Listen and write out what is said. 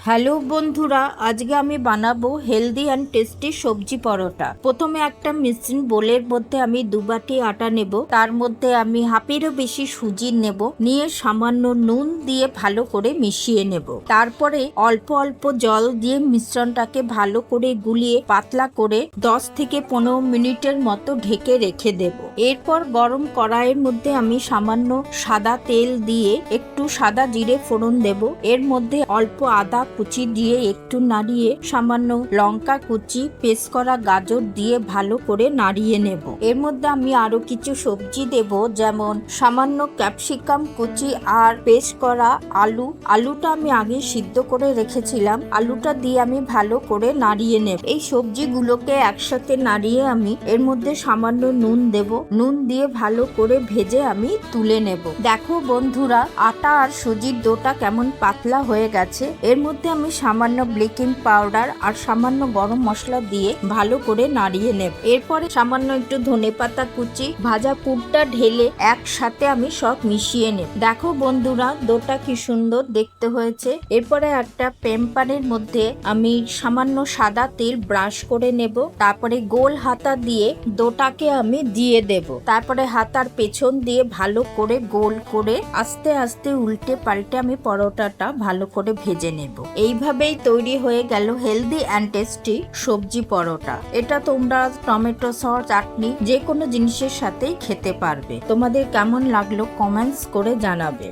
Hello বন্ধুরা, আজকে আমি বানাবো হেলদি অ্যান্ড টেস্টি সবজি পরোটা। প্রথমে একটা মিক্সিং বোলের মধ্যে আমি 2 বাটি আটা নেব। তার মধ্যে আমি হাফেরও বেশি সুজি নেব, নিয়ে সামান্য নুন দিয়ে ভালো করে মিশিয়ে নেব। তারপরে অল্প অল্প জল দিয়ে মিশ্রণটাকে ভালো করে গুলিয়ে পাতলা করে 10 থেকে 15 মিনিটের মতো ঢেকে রেখে দেব। এরপর গরম কড়াইয়ের মধ্যে আমি সামান্য সাদা তেল দিয়ে একটু সাদা জিরে ফোড়ন দেব। এর মধ্যে অল্প আদা কুচি দিয়ে একটু নাড়িয়ে সামান্য লঙ্কা কুচি, পেস্ট করা গাজর দিয়ে ভালো করে নাড়িয়ে নেব। এর মধ্যে আমি আরো কিছু সবজি দেব, যেমন সামান্য ক্যাপসিকাম কুচি আর পেস্ট করা আলুটা আমি আগে সিদ্ধ করে রেখেছিলাম। আলুটা দিয়ে আমি ভালো করে নাড়িয়ে নেব। এই সবজিগুলোকে একসাথে নাড়িয়ে আমি এর মধ্যে সামান্য নুন দেব। নুন দিয়ে ভালো করে ভেজে আমি তুলে নেব। দেখো বন্ধুরা, আটা আর সুজির ডোটা কেমন পাতলা হয়ে গেছে। এর মধ্যে আমি সামান্য বেকিং পাউডার আর সামান্য গরম মশলা দিয়ে ভালো করে নাড়িয়ে নেব। এরপরে সামান্য একটু ধনেপাতা কুচি, ভাজা পুরটা ঢেলে একসাথে আমি সব মিশিয়ে নেব। দেখো বন্ধুরা, ডোটা কি সুন্দর দেখতে হয়েছে। এরপরে একটা প্যানের মধ্যে আমি সামান্য সাদা তেল ব্রাশ করে নেব। তারপরে গোল হাতা দিয়ে ডোটাকে আমি দিয়ে দেব। তারপরে হাতার পেছন দিয়ে ভালো করে গোল করে আস্তে আস্তে উল্টে পাল্টে আমি পরোটাটা ভালো করে ভেজে নেব। এইভাবেই তৈরি হয়ে গেল হেলদি অ্যান্ড টেস্টি সবজি পরোটা। এটা তোমরা টমেটো সস, চাটনি যে কোনো জিনিসের সাথেই খেতে পারবে। তোমাদের কেমন লাগলো কমেন্টস করে জানাবে।